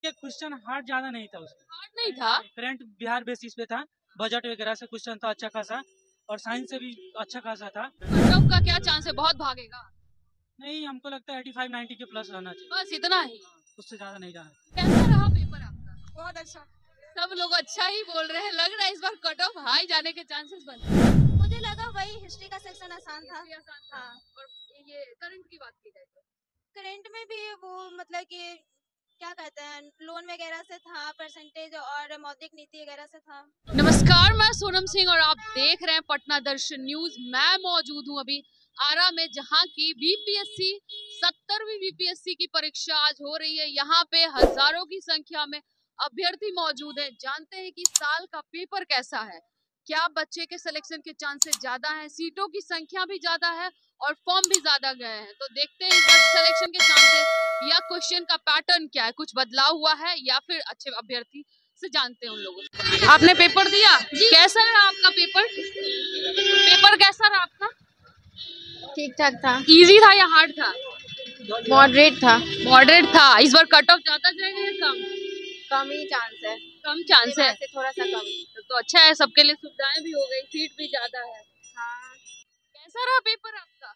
है, question hard ज्यादा नहीं था उसमें। हार्ड नहीं था। करंट बिहार बेसिस पे था, बजट वगैरह से क्वेश्चन था अच्छा खासा, और साइंस से भी अच्छा खासा था। कट ऑफ का क्या चांस है, बहुत भागेगा? नहीं, हमको लगता है 85-90 के प्लस रहना चाहिए, बस इतना ही? उससे ज्यादा नहीं जाना। कैसा रहा पेपर आपका? बहुत अच्छा। सब लोग अच्छा ही बोल रहे हैं, लग रहा है इस बार कट ऑफ हाई जाने के चांसेस बनते हैं। मुझे लगा वही हिस्ट्री का सेक्शन आसान था। ये आसान था। हाँ। और ये करंट की बात की जाए तो करंट में भी वो मतलब कि क्या कहते हैं, लोन वगैरह से था, परसेंटेज और मौद्रिक नीति वगैरह से था। नमस्कार, मैं सोनम सिंह और आप देख रहे हैं पटना दर्शन न्यूज। मैं मौजूद हूं अभी आरा में, जहां की बीपीएससी 70वीं बीपीएससी की परीक्षा आज हो रही है। यहाँ पे हजारों की संख्या में अभ्यर्थी मौजूद हैं। जानते हैं कि साल का पेपर कैसा है, क्या बच्चे के सिलेक्शन के चांसेस ज्यादा हैं, सीटों की संख्या भी ज्यादा है और फॉर्म भी ज्यादा गए हैं। तो देखते हैं इस बार सिलेक्शन के चांसेस या क्वेश्चन का पैटर्न क्या है, कुछ बदलाव हुआ है या फिर अच्छे अभ्यर्थी से जानते हैं उन लोगों से। आपने पेपर दिया जी, कैसा रहा आपका पेपर? पेपर कैसा रहा आपका? ठीक ठाक था। इजी था या हार्ड था? मॉडरेट था। मॉडरेट था। इस बार कट ऑफ ज्यादा जाएगा या कम? कम ही चांस है। कम चांस है से थोड़ा सा कम। तो अच्छा है, सबके लिए सुविधाएं भी हो गई, सीट भी ज्यादा है। हाँ, कैसा रहा पेपर आपका?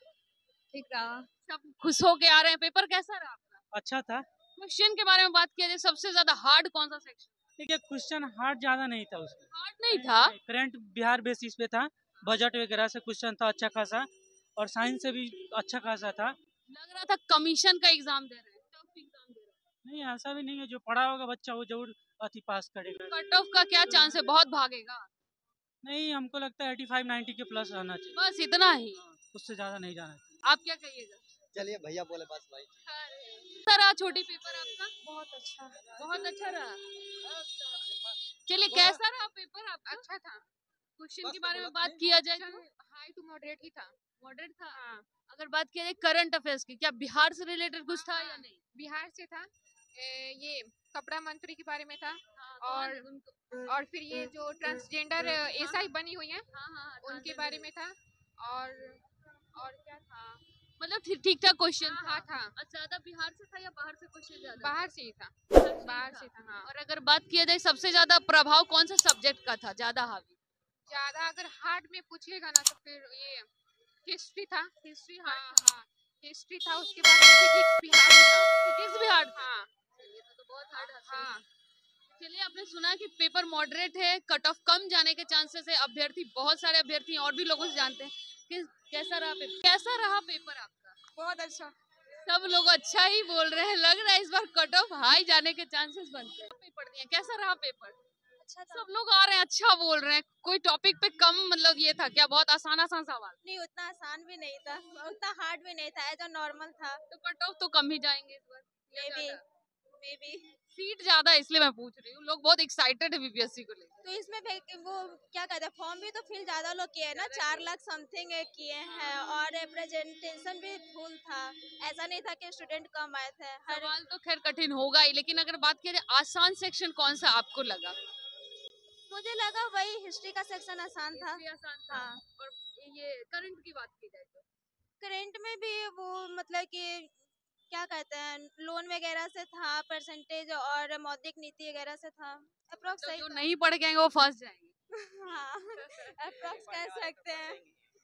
ठीक रहा। सब खुश हो के आ रहे हैं। पेपर कैसा रहा आपका? अच्छा था। क्वेश्चन के बारे में बात किया जाए, सबसे ज्यादा हार्ड कौन सा सेक्शन? ठीक है, क्वेश्चन हार्ड ज्यादा नहीं था उसमें। हार्ड नहीं था। करंट बिहार बेसिस पे था, बजट वगैरह से क्वेश्चन था अच्छा खासा, और साइंस से भी अच्छा खासा था। लग रहा था कमीशन का एग्जाम दे रहे हैं, टफ एग्जाम दे रहे हैं। नहीं, ऐसा भी नहीं है, जो पढ़ा होगा बच्चा वो जरूर अति पास करेगा। कट ऑफ का क्या चांस है, बहुत भागेगा? नहीं, हमको लगता है 85-90 के प्लस रहना चाहिए, बस इतना ही? उससे ज्यादा नहीं जाना चाहिए। आप क्या कहिएगा? चलिए भैया बोले बस भाई। कैसा रहा छोटी पेपर आपका? बहुत अच्छा। बहुत अच्छा रहा। चलिए, कैसा रहा पेपर आपका? अच्छा था। क्वेश्चन के बारे में बात किया जाए तो हाई टू मॉडरेट ही था। मॉडरेट था। अगर बात किया जाए करंट अफेयर्स की, क्या बिहार से रिलेटेड कुछ था या नहीं? बिहार से था। ये कपड़ा मंत्री के बारे में था। और और फिर ये जो ट्रांसजेंडर एसआई बनी हुई हैं उनके बारे में था। और क्या था, मतलब ठीक ठाक क्वेश्चन हाँ था। ज्यादा बिहार से था या बाहर से क्वेश्चन ज्यादा? बाहर से ही था। बाहर से था हाँ। और अगर बात किया जाए सबसे ज्यादा प्रभाव कौन सा सब्जेक्ट का था ज्यादा हावी? ज्यादा अगर हार्ड में पूछिएगा ना तो फिर ये हिस्ट्री था। हिस्ट्री हार्ड था। हाँ, हिस्ट्री था। उसके बाद फिजिक्स भी हार्ड था। फिजिक्स भी हार्ड था। हाँ चलिए, तो बहुत हार्ड था। हाँ। चलिए, आपने सुना कि पेपर मॉडरेट है, कट ऑफ कम जाने के चांसेस है। अभ्यर्थी, बहुत सारे अभ्यर्थी और भी लोगों से जानते हैं कि कैसा रहा पेपर। कैसा रहा पेपर आपका? बहुत अच्छा। सब लोग अच्छा ही बोल रहे हैं, लग रहा है इस बार कट ऑफ हाई जाने के चांसेस बनते हैं। पेपर दिए, कैसा रहा पेपर? अच्छा था। सब लोग आ रहे हैं, अच्छा बोल रहे हैं। कोई टॉपिक पे कम मतलब ये था क्या, बहुत आसान आसान सवाल? नहीं, उतना आसान भी नहीं था, उतना हार्ड भी नहीं था, एज नॉर्मल था। तो कट ऑफ तो कम ही जाएंगे इस बार या मे ज्यादा? बी। सीट ज्यादा है इसलिए मैं पूछ रही हूँ, लोग बहुत एक्साइटेड है बीपीएससी को लेकर। तो इसमें वो क्या कहते हैं, फॉर्म भी तो फिल ज्यादा लोग किए हैं ना, 4 लाख समथिंग किए हैं, और प्रेजेंटेशन भी फुल था। ऐसा नहीं था कि स्टूडेंट कम आए थे। सवाल तो खैर कठिन होगा ही, लेकिन अगर बात करें आसान सेक्शन कौन सा आपको लगा? मुझे लगा वही हिस्ट्री का सेक्शन आसान था। आसान था। हाँ। और ये करंट की बात की जाए तो करंट में भी वो मतलब कि क्या कहते हैं, लोन वगैरह से था, परसेंटेज और मौद्रिक नीति वगैरह से था। अप्रोक्स तो सही जो था। नहीं पढ़ के आएंगे वो फंस जाएंगे। हाँ, अप्रोक्स कह सकते हैं।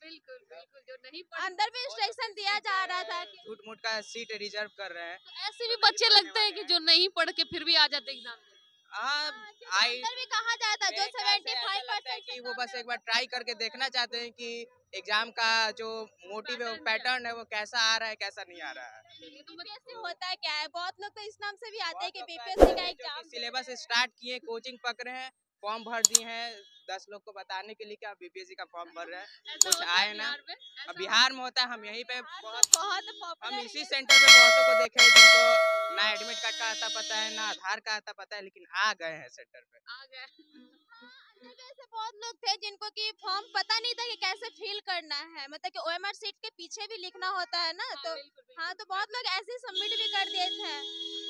बिल्कुल बिल्कुल, जो नहीं अंदर भी इंस्ट्रक्शन दिया जा रहा था कि झूठ मूठ का सीट रिजर्व कर रहे हैं। तो ऐसे भी बच्चे लगते हैं कि जो नहीं पढ़ के फिर भी आ जाते एग्जाम में। हाँ, अंदर भी कहा जाता है जो 75% कि वो बस एक बार ट्राई करके देखना चाहते हैं कि एग्जाम का जो मोटिव है, पैटर्न है, वो कैसा आ रहा है कैसा नहीं आ रहा है। बीपीएससी होता है क्या है, बहुत लोग तो इस नाम से भी आते हैं कि बीपीएससी का एग्जाम। सिलेबस स्टार्ट किए, कोचिंग पकड़े हैं, फॉर्म भर दिए हैं 10 लोग को बताने के लिए कि आप बीपीएससी का फॉर्म भर रहे हैं, कुछ आए ना। अब बिहार में होता है, हम यहीं पे बहुत हम इसी सेंटर पे बहुतों को देखे हैं जिनको ना एडमिट कार्ड का आता पता है, ना आधार का आता पता है, लेकिन आ गए हैं सेंटर पे। आ गए। ऐसे बहुत लोग थे जिनको कि फॉर्म पता नहीं था कि कैसे फिल करना है, मतलब कि ओएमआर सीट के पीछे भी लिखना होता है ना। तो हाँ, तो बहुत लोग ऐसे ही सबमिट भी कर दिए थे।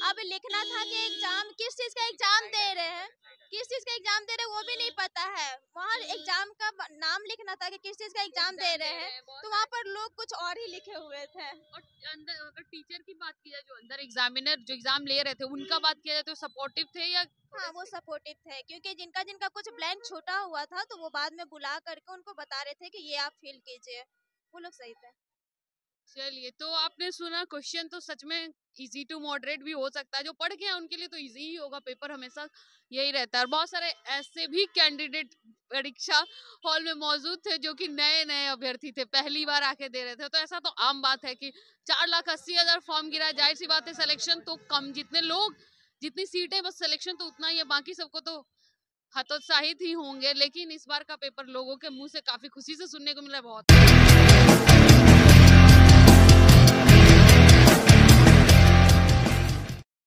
अब लिखना था कि एग्जाम किस चीज का एग्जाम दे रहे हैं, किस चीज का एग्जाम दे रहे हैं वो भी नहीं पता है। वहाँ एग्जाम का नाम लिखना था कि किस चीज का एग्जाम दे रहे हैं, तो वहाँ पर लोग कुछ और ही लिखे हुए थे। और अंदर अगर टीचर की बात की जाए, जो अंदर एग्जामिनर जो एग्जाम ले रहे थे, उनका बात किया जाए तो सपोर्टिव थे या? हाँ, वो सपोर्टिव थे, क्योंकि जिनका जिनका कुछ ब्लैंक छूटा हुआ था तो वो बाद में बुला करके उनको बता रहे थे कि ये आप फिल कीजिए। वो लोग सही थे। चलिए, तो आपने सुना, क्वेश्चन तो सच में इजी टू मॉडरेट भी हो सकता है। जो पढ़ के हैं उनके लिए तो इजी ही होगा, पेपर हमेशा यही रहता है। और बहुत सारे ऐसे भी कैंडिडेट परीक्षा हॉल में मौजूद थे जो कि नए नए अभ्यर्थी थे, पहली बार आके दे रहे थे। तो ऐसा तो आम बात है कि 4,80,000 फॉर्म गिरा, जाहिर सी बात है सिलेक्शन तो कम, जितने लोग जितनी सीटें बस सिलेक्शन तो उतना ही है, बाकी सबको तो हतोत्साहित ही होंगे। लेकिन इस बार का पेपर लोगों के मुंह से काफी खुशी से सुनने को मिला, बहुत